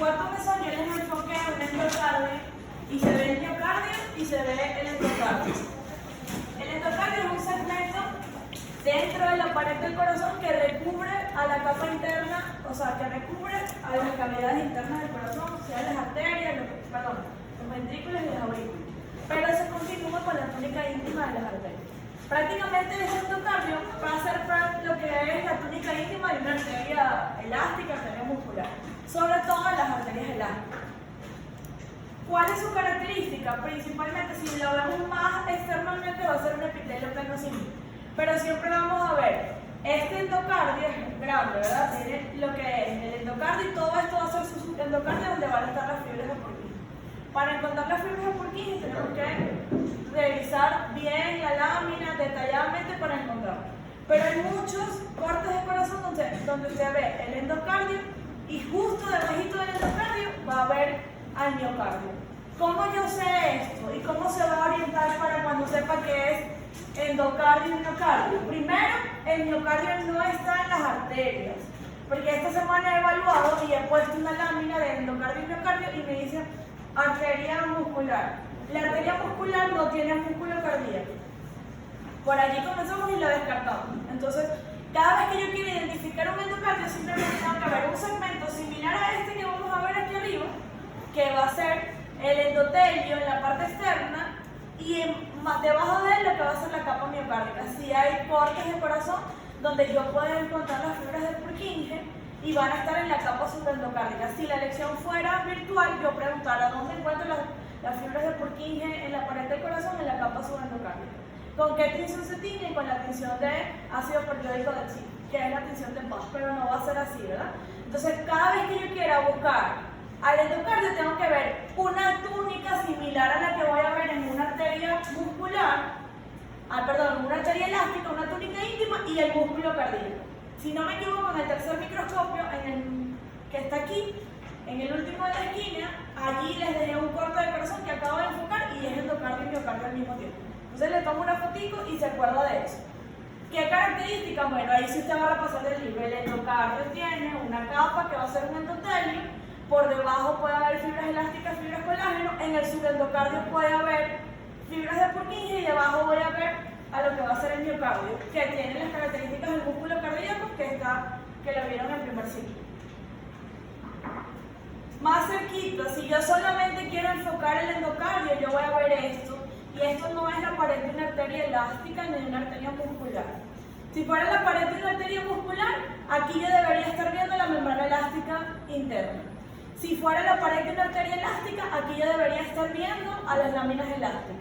cuarto mesón yo les enfoqué un endocardio y se ve el miocardio y se ve el endocardio. El endocardio es un segmento dentro de la pared del corazón que recubre a la capa interna, o sea, que recubre a las cavidades internas del corazón, sea las arterias, los ventrículos y los aurículos. Pero se continúa con la túnica íntima de las arterias. Prácticamente ese endocardio va a ser lo que es la túnica íntima de una arteria elástica, arteria muscular, sobre todo en las arterias elásticas. ¿Cuál es su característica? Principalmente, si lo vemos más externamente, va a ser un epitelio plano simple. Pero siempre vamos a ver, este endocardio es grande, ¿verdad? Tiene lo que es el endocardio y todo esto va a ser su endocardio donde van a estar las fibras de Purkinje. Para encontrar las fibras de Purkinje tenemos que revisar bien la lámina detalladamente para encontrarla. Pero hay muchos cortes de corazón donde se ve el endocardio y justo debajito del endocardio va a haber al miocardio. ¿Cómo yo sé esto? ¿Y cómo se va a orientar para cuando sepa que es endocardio y miocardio? Primero, el miocardio no está en las arterias, porque esta semana he evaluado y he puesto una lámina de endocardio y miocardio y me dice arteria muscular. La arteria muscular no tiene músculo cardíaco. Por allí comenzamos y la descartamos. Entonces, cada vez que yo quiero identificar un endocardio, simplemente tengo que ver un segmento similar a este que vamos a ver aquí arriba, que va a ser el endotelio en la parte externa y debajo de él lo que va a ser la capa miocárdica. Si hay cortes de corazón donde yo puedo encontrar las fibras de Purkinje y van a estar en la capa subendocárdica. Si la lección fuera virtual, yo preguntara dónde encuentro las fibras de Purkinje en la pared del corazón, en la capa subendocárdica. ¿Con qué tensión se tiene? Con la tensión de ácido periódico del zinc, que es la tensión de Bach, pero no va a ser así, ¿verdad? Entonces, cada vez que yo quiera buscar al endocardio, tengo que ver una túnica similar a la que voy a ver en una arteria muscular, una arteria elástica, una túnica íntima y el músculo cardíaco. Si no me equivoco, en el tercer microscopio, que está aquí, en el último de la esquina, allí les dejé un corte de corazón que acabo de enfocar y es endocardio y miocardio al mismo tiempo. Entonces le tomo una fotico y se acuerda de eso. ¿Qué características? Bueno, ahí sí usted va a repasar el libro. El endocardio tiene una capa que va a ser un endotelio, por debajo puede haber fibras elásticas, fibras colágeno, en el subendocardio puede haber fibras de Purkinje y debajo voy a ver a lo que va a ser el miocardio, que tiene las características del músculo cardíaco que lo vieron en el primer ciclo. Más cerquita, si yo solamente quiero enfocar el endocardio, yo voy a ver esto, y esto no es la pared de una arteria elástica ni de una arteria muscular. Si fuera la pared de una arteria muscular, aquí yo debería estar viendo la membrana elástica interna. Si fuera la pared de una arteria elástica, aquí yo debería estar viendo a las láminas elásticas.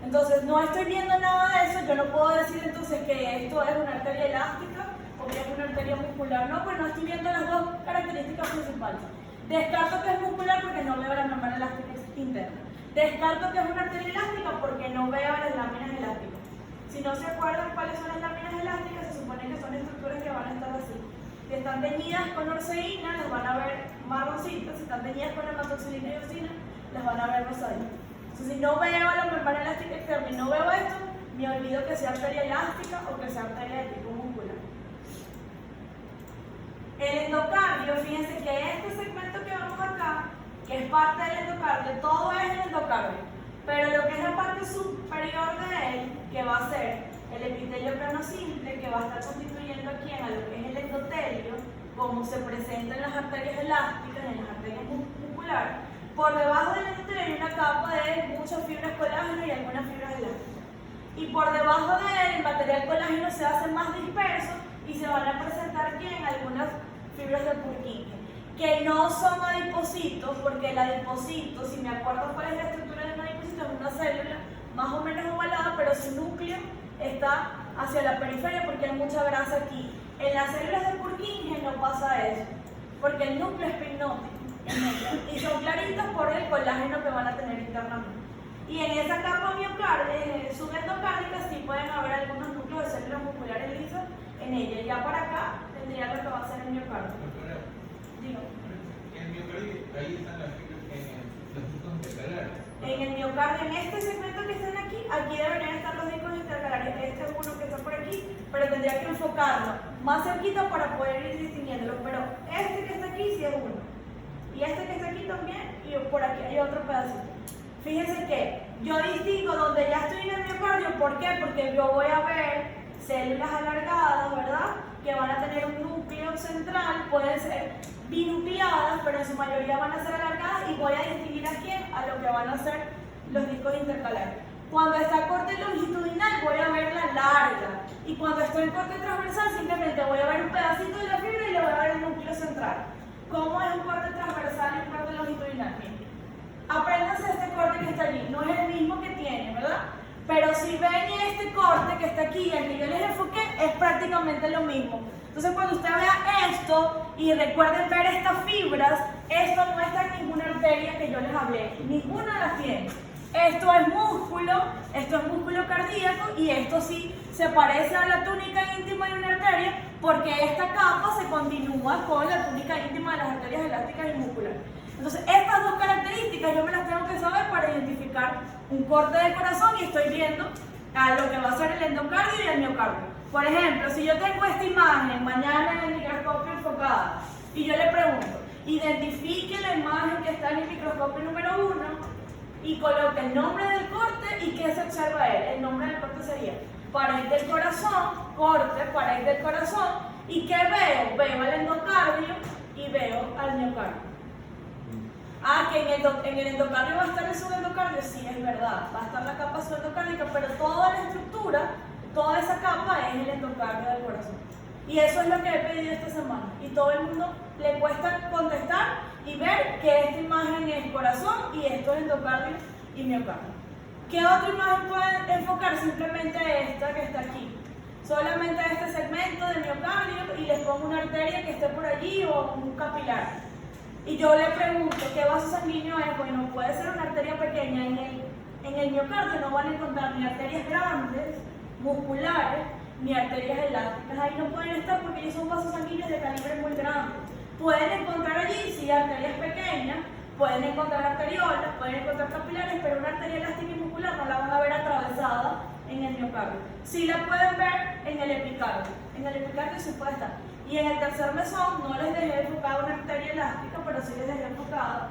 Entonces, no estoy viendo nada de eso, yo no puedo decir entonces que esto es una arteria elástica o que es una arteria muscular. No, pues no estoy viendo las dos características principales. Descarto que es muscular porque no veo la membrana elástica interna. Descarto que es una arteria elástica porque no veo las láminas elásticas. Si no se acuerdan cuáles son las láminas elásticas, se supone que son estructuras que van a estar así. Si están teñidas con orceína, las van a ver marroncitas. Si están teñidas con hematoxilina y orcina, las van a ver rosaditas. Entonces, si no veo la membrana elástica externa y no veo esto, me olvido que sea arteria elástica o que sea arteria de tipo muscular. El endocardio, fíjense que este segmento que vemos acá, que es parte del endocardio, todo es el endocardio, pero lo que es la parte superior de él, que va a ser el epitelio plano simple, que va a estar constituyendo aquí en lo que es el endotelio, como se presenta en las arterias elásticas, en las arterias musculares. Por debajo del endotelio hay una capa de muchas fibras colágeno y algunas fibras elásticas. Y por debajo de él, el material colágeno se hace más disperso y se van a presentar aquí en algunas fibras de Purkinje, que no son adipocitos, porque el adipocito, si me acuerdo cuál es la estructura de un adipocito, es una célula más o menos ovalada, pero su núcleo está hacia la periferia porque hay mucha grasa aquí. En las células de Purkinje no pasa eso, porque el núcleo es pipnótico y son claritas por el colágeno que van a tener internamente. Y en esa capa subendocárdica sí pueden haber algunos núcleos de células musculares lisas en ella. Ya para acá tendría lo que va a ser el miocardio. Digo. En el miocardio, ahí están las fibras los discos intercalares. En el miocardio, en este segmento que están aquí, aquí deberían estar los discos intercalares. Este es uno que está por aquí, pero tendría que enfocarlo más cerquita para poder ir distinguiéndolo. Pero este que está aquí sí es uno. Y este que Fíjense que yo distingo donde ya estoy en el miocardio. ¿Por qué? Porque yo voy a ver células alargadas, ¿verdad? Que van a tener un núcleo central, pueden ser binucleadas, pero en su mayoría van a ser alargadas, y voy a distinguir a quién, a lo que van a ser los discos intercalares. Cuando está en corte longitudinal voy a ver la larga, y cuando estoy en corte transversal simplemente voy a ver un pedacito de la fibra y le voy a ver el núcleo central. ¿Cómo es un corte transversal y un corte longitudinal? Miren, apréndanse este corte que está allí, no es el mismo que tiene, ¿verdad? Pero si ven este corte que está aquí, el que yo les enfoqué, es prácticamente lo mismo. Entonces cuando usted vea esto y recuerden ver estas fibras, esto no está en ninguna arteria que yo les hablé, ninguna las tiene. Esto es músculo cardíaco, y esto sí se parece a la túnica íntima de una arteria porque esta capa se continúa con la túnica íntima de las arterias elásticas y musculares. Entonces estas dos características yo me las tengo que saber para identificar un corte del corazón, y estoy viendo a lo que va a ser el endocardio y el miocardio. Por ejemplo, si yo tengo esta imagen mañana en el microscopio enfocada y yo le pregunto, identifique la imagen que está en el microscopio número 1 y coloque el nombre del corte y qué se observa él. El nombre del corte sería pared del corazón, corte, pared del corazón. ¿Y qué veo? Veo el endocardio y veo al miocardio. Ah, que en el endocardio va a estar el subendocardio, sí, es verdad, va a estar la capa subendocárdica, pero toda la estructura, toda esa capa es el endocardio del corazón. Y eso es lo que he pedido esta semana, y todo el mundo le cuesta contestar y ver que esta imagen es corazón y esto es endocardio y miocardio. ¿Qué otra imagen pueden enfocar? Simplemente esta que está aquí. Solamente este segmento de miocardio, y les pongo una arteria que esté por allí o un capilar. Y yo le pregunto, ¿qué vaso sanguíneo es? Bueno, puede ser una arteria pequeña. En el miocardio no van a encontrar ni arterias grandes, musculares, ni arterias elásticas. Ahí no pueden estar porque ellos son vasos sanguíneos de calibre muy grande. Pueden encontrar allí, sí, arterias pequeñas, pueden encontrar arteriolas, pueden encontrar capilares, pero una arteria elástica y muscular no la van a ver atravesada en el miocardio. Sí la pueden ver en el epicardio. En el epicardio sí puede estar. Y en el tercer mesón no les dejé enfocada una arteria elástica, pero sí les dejé enfocada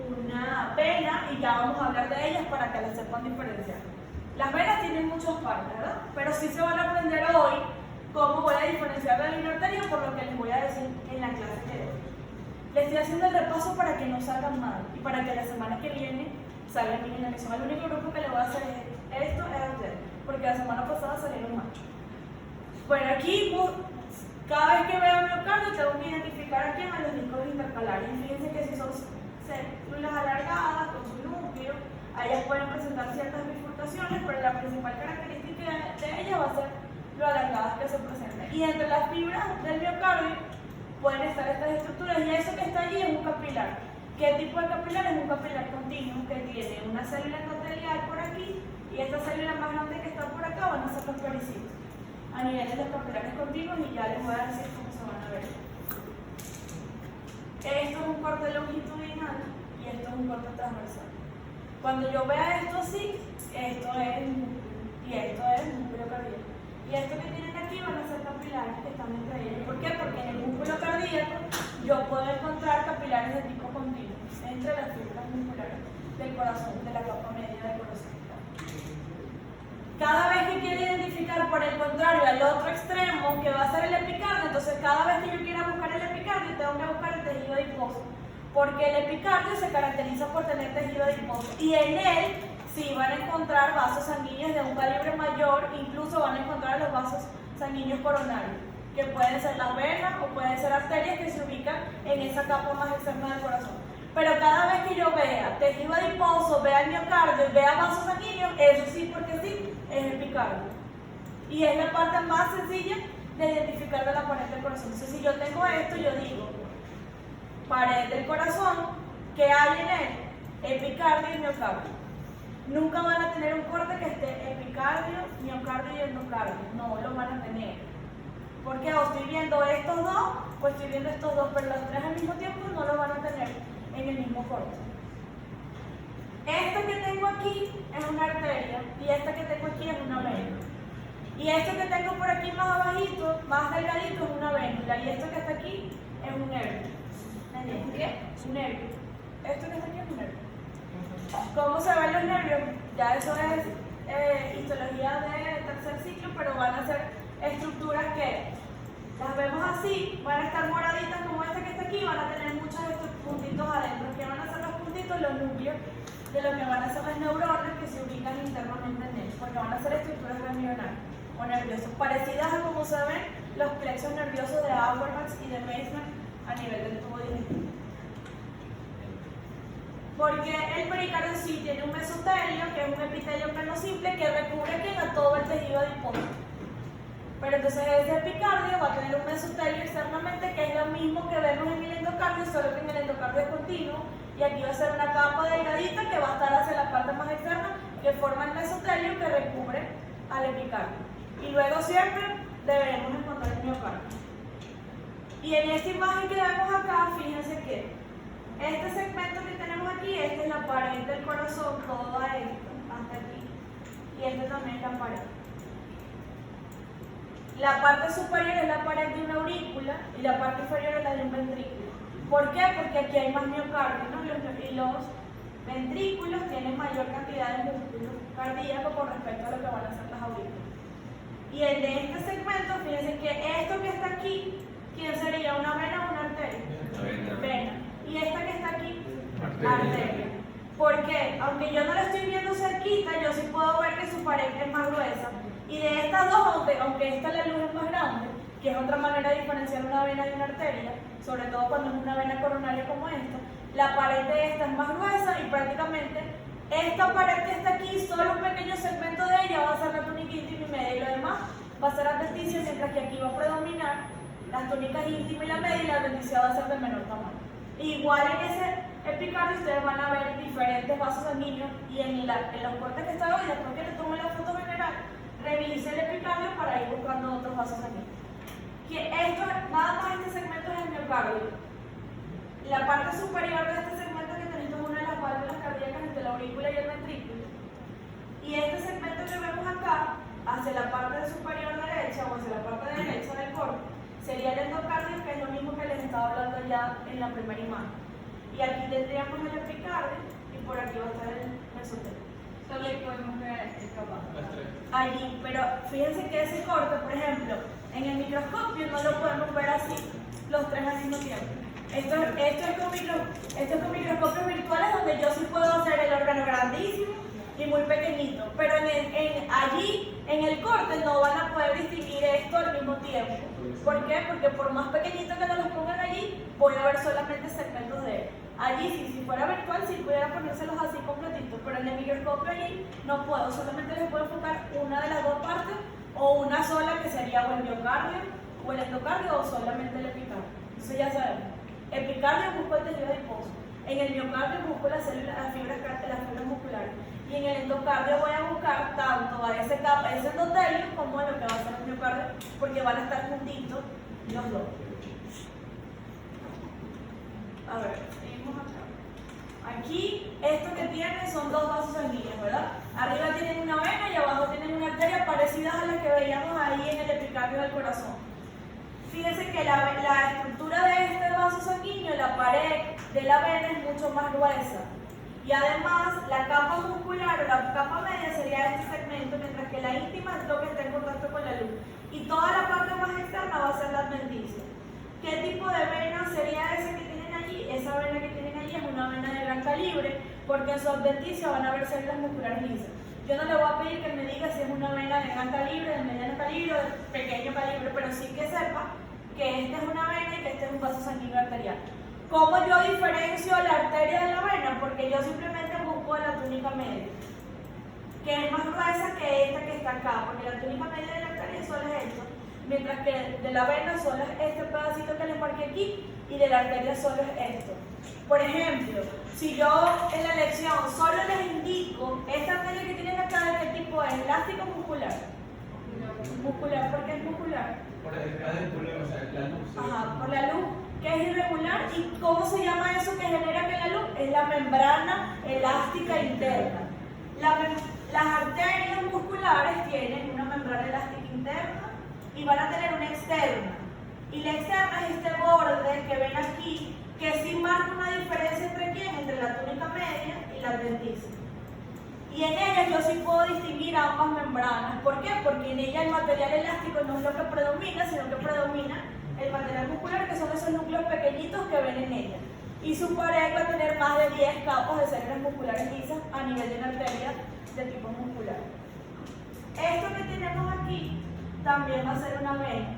una vena, y ya vamos a hablar de ellas para que las sepan diferenciar. Las venas tienen muchas partes, ¿verdad? Pero sí se van a aprender hoy cómo voy a diferenciar de una arteria, por lo que les voy a decir en la clase de hoy. Les estoy haciendo el repaso para que no salgan mal y para que la semana que viene salgan bien en la misión. El único grupo que le voy a hacer es esto, es a ustedes, porque la semana pasada salieron machos. Por aquí, cada vez que veo miocardio, tengo que identificar a quién, a los discos intercalares. Y fíjense que si son células alargadas con su núcleo, ellas pueden presentar ciertas bifurcaciones, pero la principal característica de ellas va a ser lo alargadas que se presentan. Y entre las fibras del miocardio pueden estar estas estructuras, y eso que está allí es un capilar. ¿Qué tipo de capilar? Es un capilar continuo que tiene una célula endotelial por aquí, y esta célula más grande que está por acá van a ser los pericitos a nivel de los capilares continuos, y ya les voy a decir cómo se van a ver. Esto es un corte longitudinal y esto es un corte transversal. Cuando yo vea esto así, esto es músculo y esto es músculo cardíaco. Y esto que tienen aquí van a ser capilares que están entre ellos. ¿Por qué? Porque en el músculo cardíaco yo puedo encontrar capilares de tipo continuo entre las fibras musculares del corazón, de la capa media del corazón. Cada vez que quiero identificar, por el contrario, al otro extremo, que va a ser el epicardio, entonces cada vez que yo quiera buscar el epicardio, tengo que buscar el tejido adiposo, porque el epicardio se caracteriza por tener tejido adiposo, y en él sí van a encontrar vasos sanguíneos de un calibre mayor, incluso van a encontrar los vasos sanguíneos coronarios, que pueden ser las venas o pueden ser arterias que se ubican en esa capa más externa del corazón. Pero cada vez que yo vea tejido adiposo, vea el miocardio, vea vasos sanguíneos, eso sí, porque sí, es epicardio. Y es la parte más sencilla de identificar de la pared del corazón. Entonces, si yo tengo esto, yo digo, pared del corazón, ¿qué hay en él? Epicardio y miocardio. Nunca van a tener un corte que esté epicardio, miocardio y endocardio. No lo van a tener. Porque o estoy viendo estos dos, o estoy viendo estos dos, pero los tres al mismo tiempo no lo van a tener en el mismo corte. Esta que tengo aquí es una arteria, y esta que tengo aquí es una vena. Y esto que tengo por aquí más abajito, más delgadito, es una vénula. Y esto que está aquí es un nervio. ¿Entiendes? ¿Qué? Un nervio. Esto que está aquí es un nervio. ¿Cómo se ven los nervios? Ya eso es histología de tercer ciclo, pero van a ser estructuras que las vemos así, van a estar moraditas como esta que está aquí, van a tener muchos de estos puntitos adentro. ¿Qué van a ser los puntitos? Los núcleos de lo que van a ser las neuronas que se ubican internamente en ellos, porque van a ser estructuras ganglionales o nerviosas, parecidas a como se ven los plexos nerviosos de Auerbach y de Meissner a nivel del tubo digestivo. Porque el pericardio sí tiene un mesotelio, que es un epitelio plano simple, que recubre aquí a todo el tejido adiposo. Pero entonces ese epicardio va a tener un mesotelio externamente, que es lo mismo que vemos en el endocardio, solo que en el endocardio es continuo, y aquí va a ser una capa delgadita que va a estar hacia la parte más externa, que forma el mesotelio que recubre al epicardio. Y luego siempre deberemos encontrar el miocardio. Y en esta imagen que vemos acá, fíjense que este segmento que tenemos aquí, esta es la pared del corazón, todo esto, hasta aquí, y este también es la pared. La parte superior es la pared de una aurícula y la parte inferior es la de un ventrículo. ¿Por qué? Porque aquí hay más miocardio, ¿no? Y los ventrículos tienen mayor cantidad de músculo cardíaco con respecto a lo que van a ser las aurículas. Y el de este segmento, fíjense que esto que está aquí, ¿quién sería? ¿Una vena o una arteria? Vena. Y esta que está aquí, arteria. Porque aunque yo no la estoy viendo cerquita, yo sí puedo ver que su pared es más gruesa. Y de estas dos, aunque esta la luz es más grande, que es otra manera de diferenciar una vena de una arteria, sobre todo cuando es una vena coronaria como esta, la pared de esta es más gruesa y prácticamente esta pared que está aquí, solo un pequeño segmento de ella va a ser la túnica íntima y media, y lo demás va a ser adventicia, mientras que aquí va a predominar las túnicas íntima y la media, y la adventicia va a ser de menor tamaño. Igual en ese epicardio ustedes van a ver diferentes vasos sanguíneos, y en los cortes que está hoy, después que le tomen la foto general, revise el epicardio para ir buscando otros vasos sanguíneos. Que esto, nada más este segmento es el miocardio. La parte superior de este segmento que tenemos es una de las válvulas cardíacas entre la aurícula y el ventrículo. Y este segmento que vemos acá, hacia la parte superior derecha o hacia la parte derecha del corte, sería el endocardio, que es lo mismo que les estaba hablando ya en la primera imagen. Y aquí tendríamos el epicardio y por aquí va a estar el mesotelio. Solo ahí podemos ver el capaz. Allí, pero fíjense que ese corte, por ejemplo, en el microscopio no lo podemos ver así, los tres al mismo tiempo. Esto es con microscopios virtuales, donde yo sí puedo hacer el órgano grandísimo y muy pequeñito, pero allí en el corte no van a poder distinguir esto al mismo tiempo. ¿Por qué? Porque por más pequeñito que nos los pongan allí, voy a ver solamente segmentos de él. Allí, si fuera virtual, sí pudiera ponérselos así completitos, pero en el microscopio allí no puedo, solamente les puedo enfocar una de las dos partes, o una sola, que sería o el miocardio o el endocardio, o solamente el epicardio. Entonces ya sabemos, epicardio busco el tejido adiposo, en el miocardio busco las fibras musculares, y en el endocardio voy a buscar tanto a ese endotelio como a lo que va a ser el miocardio, porque van a estar juntitos los dos. A ver, seguimos acá. Aquí, esto que tienen son dos vasos sanguíneos, ¿verdad? Arriba tienen una vena y abajo tienen una arteria, parecidas a las que veíamos ahí en el epicardio del corazón. Fíjense que la estructura de este vaso sanguíneo, la pared de la vena, es mucho más gruesa. Y además, la capa muscular o la capa media sería este segmento, mientras que la íntima es lo que está en contacto con la luz. Y toda la parte más externa va a ser la adventicia. ¿Qué tipo de vena sería esa que tienen allí? Esa vena que tienen allí es una vena de gran calibre, porque en su adventicia van a haber células musculares lisas. Yo no le voy a pedir que me diga si es una vena de gran calibre, de mediano calibre o de pequeño calibre, pero sí que sepa que esta es una vena y que este es un vaso sanguíneo arterial. ¿Cómo yo diferencio la arteria de la vena? Porque yo simplemente busco la túnica media, que es más gruesa que esta que está acá, porque la túnica media de la arteria solo es esto, mientras que de la vena solo es este pedacito que les marqué aquí, y de la arteria solo es esto. Por ejemplo, si yo en la lección solo les indico esta arteria que tienen acá, ¿de qué tipo es? ¿Elástico o muscular? Muscular, ¿por qué es muscular? Por el cadéculo, o sea, la luz. Ajá, por la luz, que es irregular. ¿Y cómo se llama eso que genera que la luz? Es la membrana elástica interna. Las arterias musculares tienen una membrana elástica interna y van a tener una externa. Y la externa es este borde que ven aquí, que sí marca una diferencia entre quién, entre la túnica media y la adventicia. Y en ellas yo sí puedo distinguir ambas membranas. ¿Por qué? Porque en ella el material elástico no es lo que predomina, sino que predomina el material muscular, que son esos núcleos pequeñitos que ven en ella. Y su pared va a tener más de 10 capas de células musculares lisas a nivel de una arteria de tipo muscular. Esto que tenemos aquí también va a ser una vena.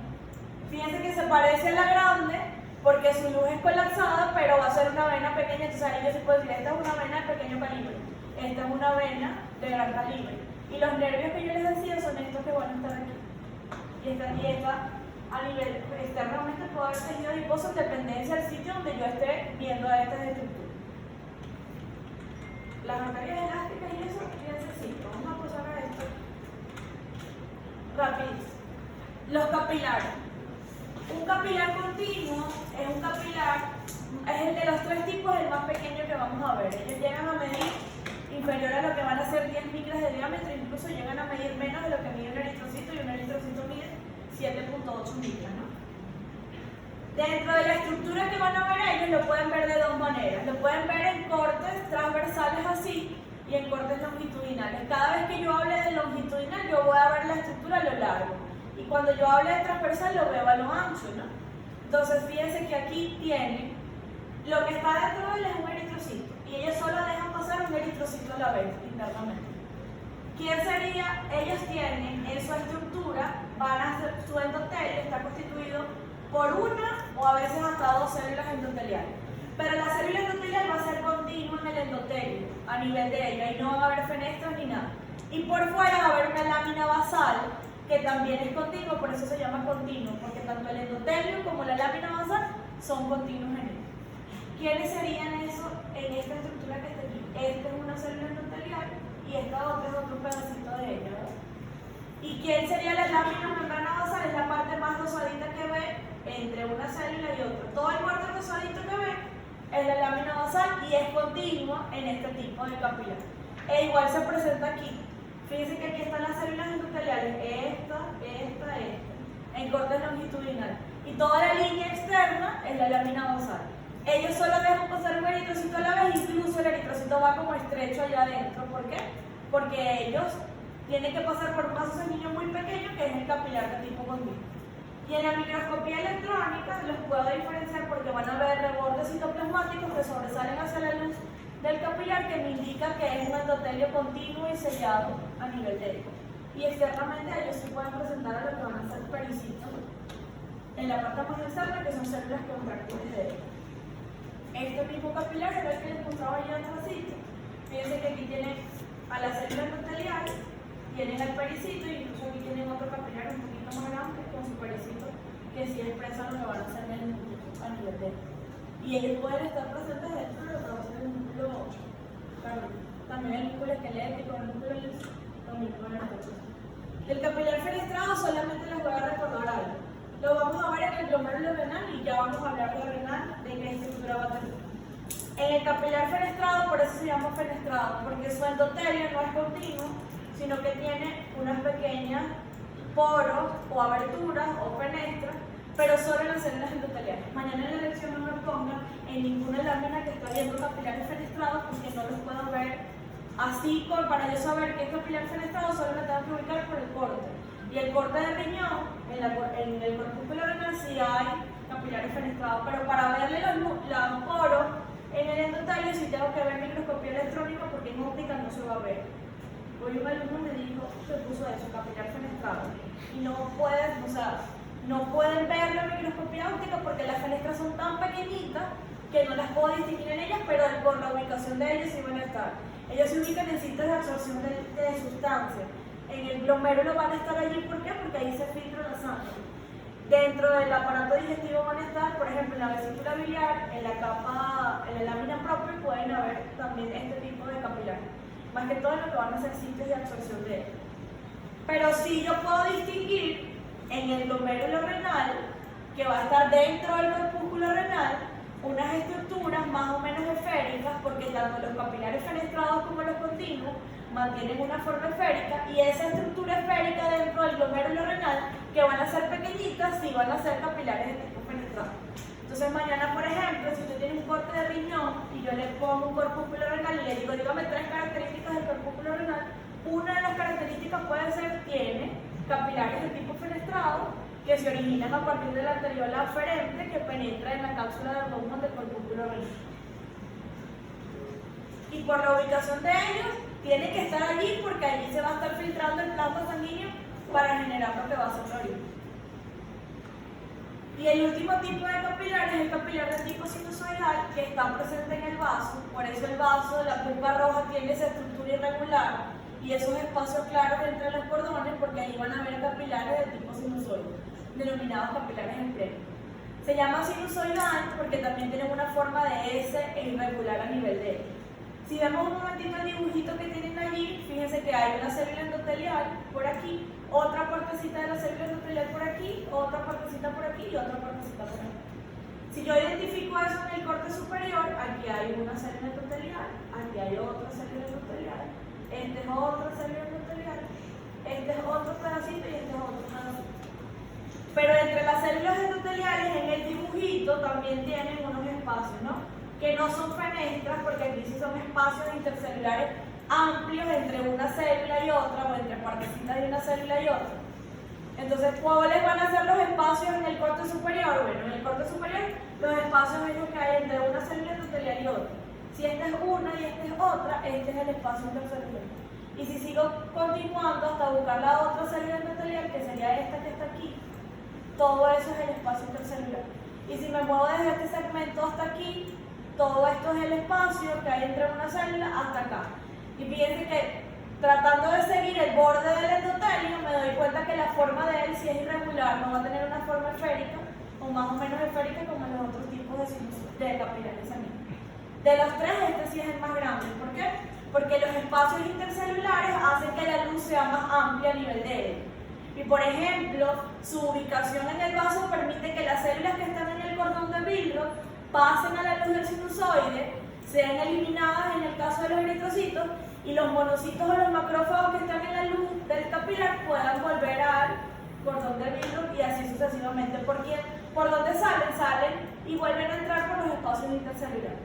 Fíjense que se parece a la grande porque su luz es colapsada, pero va a ser una vena pequeña. Entonces ahí yo sí puedo decir, esta es una vena de pequeño calibre, esta es una vena de gran calibre. Y los nervios que yo les decía son estos que van a estar aquí. Y esta a nivel externamente puedo haber tejido adiposo en dependencia del sitio donde yo esté viendo a estas estructuras. Las arterias elásticas y eso, fíjense, sí, vamos a pasar a esto. Rapidísimo. Los capilares. Un capilar continuo es un capilar, es el de los tres tipos, el más pequeño que vamos a ver. Ellos llegan a medir inferior a lo que van a ser 10 micras de diámetro, incluso llegan a medir menos de lo que mide un eritrocito, y un eritrocito mide 7.8 micras, ¿no? Dentro de la estructura que van a ver ellos lo pueden ver de dos maneras. Lo pueden ver en cortes transversales así y en cortes longitudinales. Cada vez que yo hable de longitudinal yo voy a ver la estructura a lo largo. Y cuando yo hable de transversal lo veo a lo ancho, ¿no? Entonces fíjense que aquí tienen lo que está dentro de él es un eritrocito. Y ellos solo dejan pasar un eritrocito a la vez internamente. ¿Quién sería? Ellos tienen en su estructura, van a ser, su endotelio está constituido por una o a veces hasta dos células endoteliales. Pero la célula endotelial va a ser continua en el endotelio, a nivel de ella, y no va a haber fenestras ni nada. Y por fuera va a haber una lámina basal, que también es continua, por eso se llama continuo, porque tanto el endotelio como la lámina basal son continuos en él. ¿Quiénes serían eso en esta estructura que está aquí? Esta es una célula endotelial y esta otra es otro pedacito de ella, ¿verdad? ¿Y quién sería la lámina membrana basal? Es la parte más rosadita que ve entre una célula y otra. Todo el borde rosadito que ve es la lámina basal y es continua en este tipo de capilar. E igual se presenta aquí. Fíjense que aquí están las células endoteliales, esta, en cortes longitudinal. Y toda la línea externa es la lámina basal. Ellos solo dejan pasar un eritrocito a la vez, incluso el eritrocito va como estrecho allá adentro. ¿Por qué? Porque ellos tienen que pasar por un vaso sanguíneo muy pequeño que es el capilar de tipo continuo. Y en la microscopía electrónica los puedo diferenciar porque van a ver rebordes citoplasmáticos que sobresalen hacia la luz del capilar, que me indica que es un endotelio continuo y sellado a nivel de eco. Y externamente ellos se pueden presentar a lo que van a ser pericitos en la parte más externa, que son células contráctiles de eco. Este tipo capilar es el que les mostraba allá atrásito. Fíjense que aquí tienen a la célula endotelial, tienen el pericito y incluso aquí tienen otro capilar un poquito más grande con su pericito, que sí expresan lo que van a hacer en el núcleo a nivel de eco. Y ellos pueden estar presentes dentro de lo que va a ser el núcleo, claro, también el núcleo esquelético, el núcleo liso, también pueden estar presentes. El capilar fenestrado solamente les voy a recordar algo. Lo vamos a ver en el glomérulo renal y ya vamos a hablar de renal, de qué estructura va a tener. En el capilar fenestrado, por eso se llama fenestrado, porque su endotelio no es continuo, sino que tiene unas pequeñas poros o aberturas o fenestras, pero solo en las células endoteliales. Mañana en la lección no me pongan en ninguna lámina que está viendo capilares fenestrados, porque no los puedo ver así. Para yo saber qué es capilar fenestrado, solo me tengo que ubicar por el corte. Y el corte de riñón, en el corpúsculo renal sí hay capilares fenestrados, pero para verle los poros en el endotelio sí tengo que ver microscopía electrónica, porque en óptica no se va a ver. Hoy un alumno me dijo, se puso eso, capilar fenestrado, y no pueden, no pueden verlo en microscopía óptica porque las fenestras son tan pequeñitas que no las puedo distinguir en ellas, pero por la ubicación de ellas sí van a estar. Ellas se ubican en sitios de absorción de sustancias. En el glomérulo van a estar allí, ¿por qué? Porque ahí se filtra la sangre. Dentro del aparato digestivo van a estar, por ejemplo, en la vesícula biliar, en la capa, en la lámina propia, pueden haber también este tipo de capilares. Más que todo lo que van a ser sitios de absorción de él. Pero sí yo puedo distinguir en el glomérulo renal, que va a estar dentro del corpúsculo renal, unas estructuras más o menos esféricas, porque tanto los capilares fenestrados como los continuos mantienen una forma esférica, y esa estructura esférica dentro del glomérulo renal, que van a ser pequeñitas, sí van a ser capilares de tipo fenestrado. Entonces mañana, por ejemplo, si usted tiene un corte de riñón y yo le pongo un corpúsculo renal y le digo, dígame 3 características del corpúsculo músculo renal, una de las características puede ser, tiene capilares de tipo fenestrado que se originan a partir de la arteriola aferente que penetra en la cápsula de Bowman del corpúsculo renal. Y por la ubicación de ellos, tiene que estar allí porque allí se va a estar filtrando el plasma sanguíneo para generar lo que va a ser la orina. Y el último tipo de capilar es el capilar de tipo sinusoidal que está presente en el vaso, por eso el vaso de la pulpa roja tiene esa estructura irregular y esos espacios claros entre los cordones porque ahí van a haber capilares de tipo sinusoide, denominados capilares en pleno. Se llama sinusoidal porque también tienen una forma de S e irregular a nivel de E. Si vemos un momentito el dibujito que tienen allí, fíjense que hay una célula endotelial por aquí, otra partecita de la célula endotelial por aquí, otra partecita por aquí y otra partecita por aquí. Si yo identifico eso en el corte superior, aquí hay una célula endotelial, aquí hay otra célula endotelial, este es otra célula endotelial, este es otro pedacito y este es otro pedacito. Pero entre las células endoteliales en el dibujito también tienen unos espacios, ¿no? Que no son fenestras porque aquí sí son espacios intercelulares amplios entre una célula y otra o entre partecitas de una célula y otra. Entonces, ¿cuáles van a ser los espacios en el corte superior? Bueno, en el corte superior los espacios es lo que hay entre una célula endotelial y otra. Si esta es una y esta es otra, este es el espacio intercelular. Y si sigo continuando hasta buscar la otra célula endotelial, que sería esta que está aquí, todo eso es el espacio intercelular. Y si me muevo desde este segmento hasta aquí, todo esto es el espacio que hay entre una célula hasta acá. Y fíjense que tratando de seguir el borde del endotelio, me doy cuenta que la forma de él, si es irregular, no va a tener una forma esférica o más o menos esférica como en los otros tipos de capilares sanguíneos. De los tres, este sí es el más grande. ¿Por qué? Porque los espacios intercelulares hacen que la luz sea más amplia a nivel de él. Y por ejemplo, su ubicación en el vaso permite que las células que están en el cordón de Billroth pasen a la luz del sinusoide, sean eliminadas en el caso de los eritrocitos y los monocitos o los macrófagos que están en la luz del capilar puedan volver al cordón de Billroth y así sucesivamente. Porque por donde salen, salen y vuelven a entrar por los espacios intercelulares.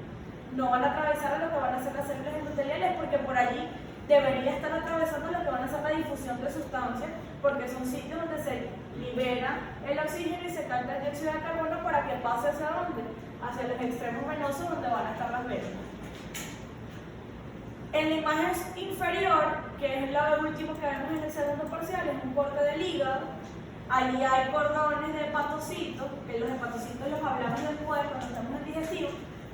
No van a atravesar a lo que van a ser las células endoteliales porque por allí debería estar atravesando lo que van a ser la difusión de sustancias porque son sitios donde se libera el oxígeno y se capta el dióxido de carbono para que pase hacia dónde, hacia los extremos venosos donde van a estar las venas. En la imagen inferior, que es lo último que vemos en el segundo parcial, es un corte del hígado. Allí hay cordones de hepatocitos, que los hepatocitos los hablamos después cuando estamos en digestivo,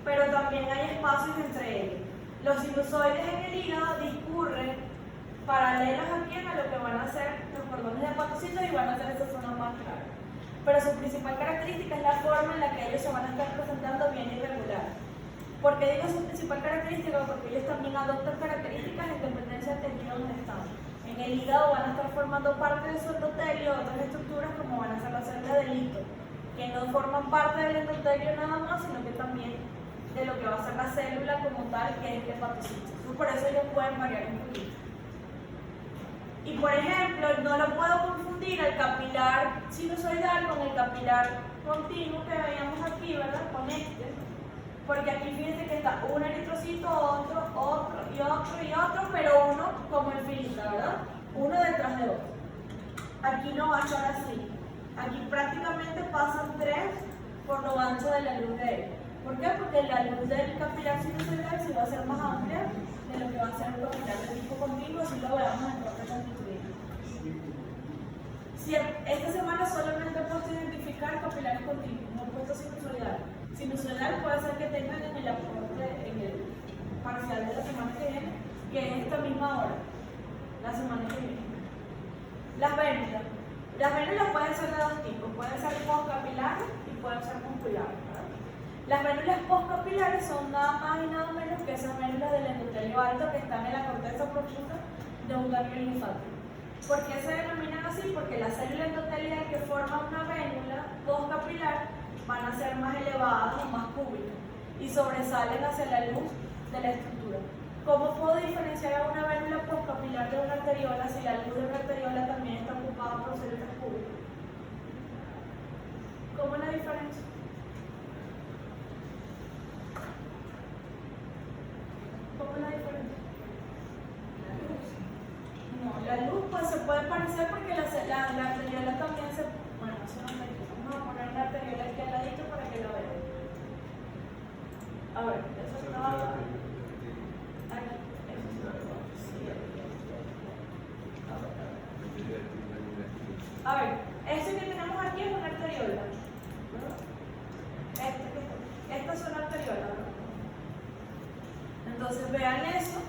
pero también hay espacios entre ellos. Los sinusoides en el hígado discurren paralelos aquí a lo que van a ser los cordones de hepatocitos y van a ser esa zona más clara. Pero su principal característica es la forma en la que ellos se van a estar presentando bien irregular. ¿Por qué digo su principal característica? Porque ellos también adoptan características en dependencia del tejido donde están. En el hígado van a estar formando parte de su endotelio otras estructuras como van a ser las células del hito, que no forman parte del endotelio nada más, sino que también de lo que va a ser la célula como tal, que es el hepatocito. Por eso ellos pueden variar un poquito. Y por ejemplo, no lo puedo confundir el capilar sinusoidal con el capilar continuo que veíamos aquí, ¿verdad? Con este. Porque aquí fíjense que está un eritrocito, otro y otro, pero uno como en filita, ¿verdad? Uno detrás de otro. Aquí no va a estar así. Aquí prácticamente pasan tres por lo ancho de la luz de él. ¿Por qué? Porque la luz del capilar sinusoidal sí va a ser más amplia de lo que va a ser un capilar de tipo continuo, si lo veamos en corte constituido. Si esta semana solamente he puesto identificar capilares continuos, no he puesto sinusoidal. Sinusoidal puede ser que tengan en el aporte, en el parcial de la semana que viene, que es esta misma hora, la semana que viene. Las vénulas. Las vénulas pueden ser de dos tipos, pueden ser postcapilares y pueden ser musculares. Las vénulas postcapilares son nada más y nada menos que esas vénulas del endotelio alto que están en la corteza profunda de un ganglio linfático. ¿Por qué se denominan así? Porque las células endoteliales que forman una vénula postcapilar van a ser más elevadas o más cúbicas y sobresalen hacia la luz de la estructura. ¿Cómo puedo diferenciar a una vénula postcapilar de una arteriola si la luz de una arteriola también está ocupada por células cúbicas? ¿Cómo es la diferencia? ¿Cómo es la diferencia? aparecer porque la arteriola también se... Bueno, eso no me gusta. Vamos a poner la arteriola aquí al ladito para que la vean. A ver, eso estaba... Aquí, eso estaba... Sí, a ver, eso que tenemos aquí es una arteriola. Esta es una arteriola, ¿verdad? Entonces vean eso,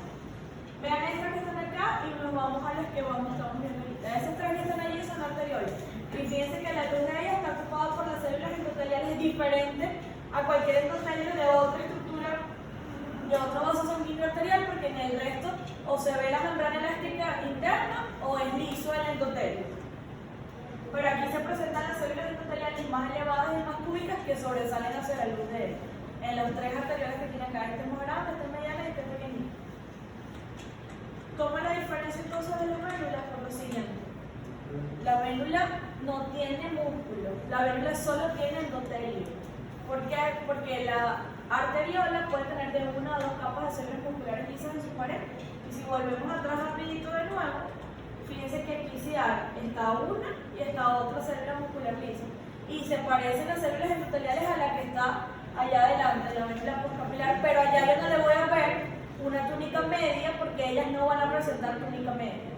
vean estas que están acá y nos vamos a las que estamos viendo ahorita. Esas tres que están allí son arteriolas. Y fíjense que la luz de ellas está ocupada por las células endoteliales diferentes a cualquier endotelio de otra estructura, de otro vaso sanguíneo arterial, porque en el resto o se ve la membrana elástica interna o es liso el endotelio. Pero aquí se presentan las células endoteliales más elevadas y más cúbicas que sobresalen hacia la luz de él. En los tres arterioles que tiene acá, este es más grande, este es mediano y este es pequeñito. ¿Cómo es la diferencia entonces de las vénulas? Por lo siguiente. La vénula no tiene músculo, la vénula solo tiene endotelio. ¿Por qué? Porque la arteriola puede tener de una a dos capas de células musculares lisas en su pared. Y si volvemos atrás rapidito de nuevo, fíjense que aquí sí está una y está otra célula muscular lisa. Y se parecen las células endoteliales a la que está allá adelante, la vénula postcapilar, pero allá yo no le voy a ver una túnica media porque ellas no van a presentar túnica media.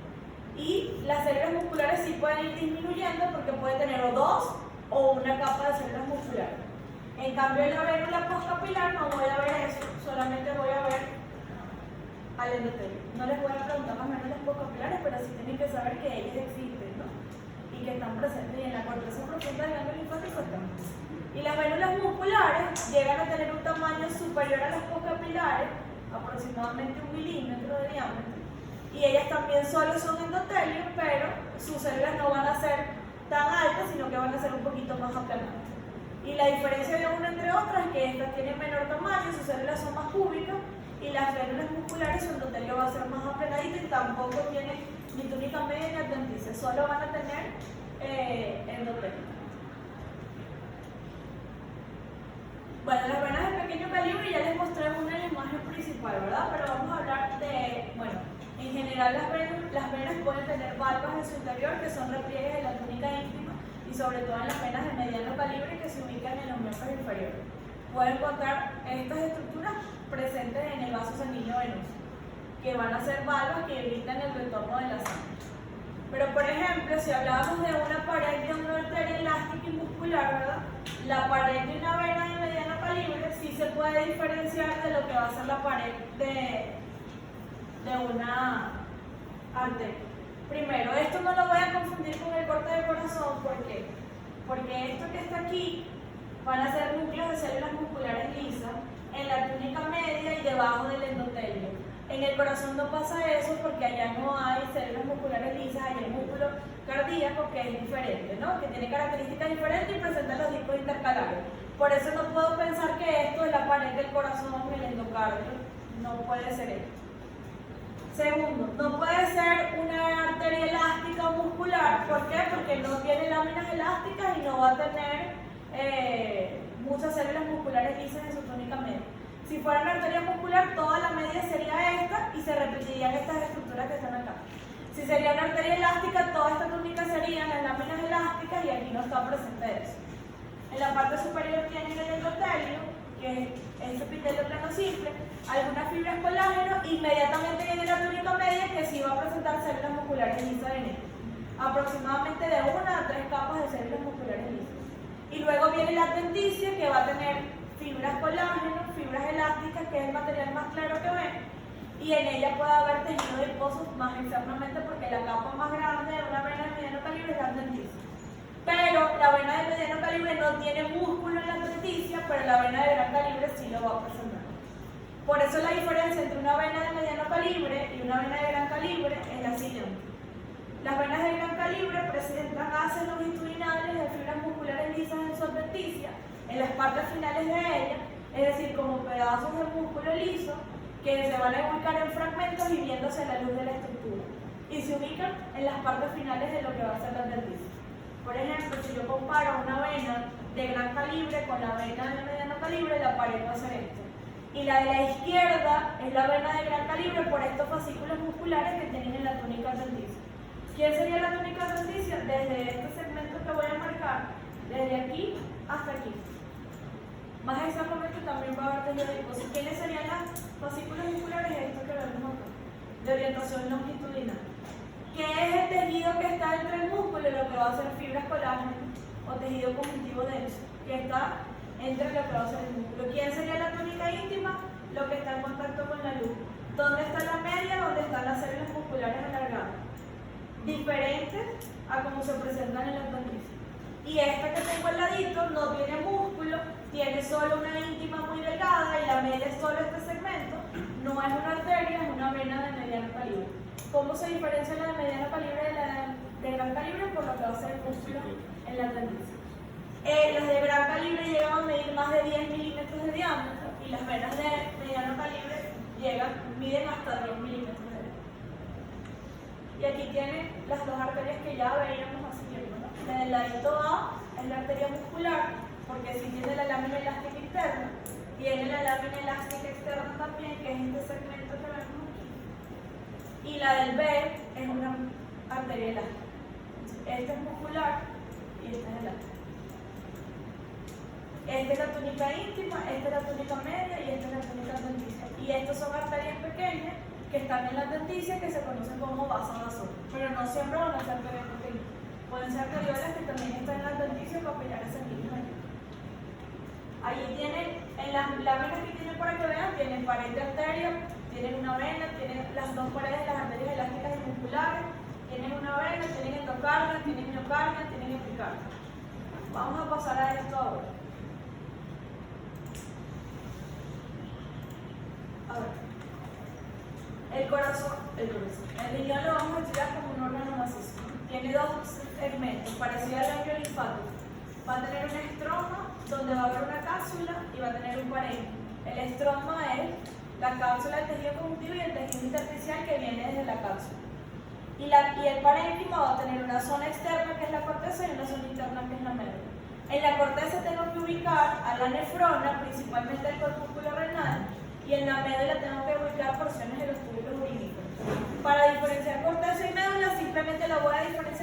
Y las células musculares sí pueden ir disminuyendo porque puede tener o dos o una capa de células musculares. En cambio en la vénula postcapilar no voy a ver eso, solamente voy a ver al endotelio. No les voy a preguntar las vénulas postcapilares, pero sí tienen que saber que ellas existen, ¿no? Y que están presentes y en la corteza profunda del ganglio linfático están. Y las vénulas musculares llegan a tener un tamaño superior a las postcapilares, aproximadamente 1 milímetro de diámetro. Y ellas también solo son endotelios, pero sus células no van a ser tan altas, sino que van a ser un poquito más aplanadas. Y la diferencia de una entre otras es que estas tienen menor tamaño, sus células son más cúbicas, y las vénulas musculares su endotelio va a ser más aplanadito y tampoco tiene ni túnica media ni adventicia, solo van a tener endotelio. Bueno, las venas de pequeño calibre ya les mostré una en la imagen principal, ¿verdad? Pero vamos a hablar de, bueno, en general las venas pueden tener valvas en su interior que son repliegues de la túnica íntima y sobre todo en las venas de mediano calibre que se ubican en los miembros inferiores. Pueden encontrar estas estructuras presentes en el vaso sanguíneo venoso, que van a ser valvas que evitan el retorno de la sangre. Pero por ejemplo, si hablamos de una pared de una arteria elástica y muscular, ¿verdad? La pared de una vena de mediano calibre sí se puede diferenciar de lo que va a ser la pared de una arteria. Primero, esto no lo voy a confundir con el corte de corazón, ¿por qué? Porque esto que está aquí van a ser núcleos de células musculares lisas en la túnica media y debajo del endotelio. En el corazón no pasa eso porque allá no hay células musculares lisas, hay el músculo cardíaco que es diferente, ¿no? Que tiene características diferentes y presenta los discos intercalares. Por eso no puedo pensar que esto es la pared del corazón o el endocardio. No puede ser esto. Segundo, no puede ser una arteria elástica o muscular. ¿Por qué? Porque no tiene láminas elásticas y no va a tener muchas células musculares lisas en su túnica media. Si fuera una arteria muscular, toda la media sería esta y se repetirían estas estructuras que están acá. Si sería una arteria elástica, toda esta túnica serían las láminas elásticas y aquí no está presente eso. En la parte superior tienen el endotelio, que es epitelio plano simple, algunas fibras colágeno, inmediatamente viene la túnica media que sí va a presentar células musculares lisas en él. Aproximadamente de 1 a 3 capas de células musculares lisas. Y luego viene la adventicia que va a tener fibras colágeno, fibras elásticas, que es el material más claro que ven, y en ella puede haber tejido adiposo más externamente porque la capa más grande de una vena de mediano calibre es la adventicia. Pero la vena de mediano calibre no tiene músculo en la adventicia, pero la vena de gran calibre sí lo va a presentar. Por eso la diferencia entre una vena de mediano calibre y una vena de gran calibre es la siguiente. Las venas de gran calibre presentan haces longitudinales de fibras musculares lisas en su adventicia, en las partes finales de ella, es decir, como pedazos de músculo liso que se van a ubicar en fragmentos y viéndose a la luz de la estructura. Y se ubican en las partes finales de lo que va a ser la adventicia. Por ejemplo, si yo comparo una vena de gran calibre con la vena de mediano calibre, la pared va a ser esta. Y la de la izquierda es la vena de gran calibre por estos fascículos musculares que tienen en la túnica adventicia. ¿Quién sería la túnica adventicia? Desde este segmento que voy a marcar, desde aquí hasta aquí. Más exactamente también va a haber tejido adiposo. ¿Quiénes serían las fascículas musculares? Esto que vemos acá, de orientación longitudinal. ¿Qué es el tejido que está entre el músculo y lo que va a ser fibras colágeno o tejido conjuntivo denso? Que está entre lo que va a ser el músculo. ¿Quién sería la túnica íntima? Lo que está en contacto con la luz. ¿Dónde está la media? Donde están las células musculares alargadas. Diferentes a como se presentan en la adventicia. Y esta que tengo al ladito no tiene músculo, tiene solo una íntima muy delgada y la media es solo este segmento. No es una arteria, es una vena de mediano calibre. ¿Cómo se diferencia la de mediano calibre de la de gran calibre? Por lo que va a ser el músculo en la adventicia. Las de gran calibre llegan a medir más de 10 milímetros de diámetro y las venas de mediano calibre miden hasta 10 milímetros de diámetro. Y aquí tienen las dos arterias que ya veíamos hace tiempo, ¿no? La del ladito A es la arteria muscular, porque si tiene la lámina elástica interna, tiene la lámina elástica externa también, que es este segmento que vemos aquí. Y la del B es una arteria elástica. Esta es muscular y esta es elástica. Esta es la túnica íntima, esta es la túnica media y esta es la túnica adventicia. Y estas son arterias pequeñas que están en la adventicia que se conocen como vaso nasal. Pero no siempre van a ser arterias pequeñas. Pueden ser arteriolas que también están en la adventicia o capilares sanguíneos. Allí tienen, en las láminas que tienen para que vean, tienen pared de arteria, tienen una vena, tienen las dos paredes de las arterias elásticas y musculares, tienen una vena, tienen endocardia, tienen miocardia, tienen epicardia. Vamos a pasar a esto ahora. A ver. El riñón lo vamos a estudiar como un órgano macizo. Tiene dos segmentos, parecido al ganglio linfático. Va a tener un estroma donde va a haber una cápsula y va a tener un parénquima. El estroma es la cápsula del tejido conjuntivo y el tejido intersticial que viene desde la cápsula. Y el parénquima va a tener una zona externa que es la corteza y una zona interna que es la médula. En la corteza tengo que ubicar a la nefrona, principalmente el corpúsculo renal, y en la médula tengo que ubicar porciones de los túbulos urínicos. Para diferenciar corteza y médula simplemente lo voy a diferenciar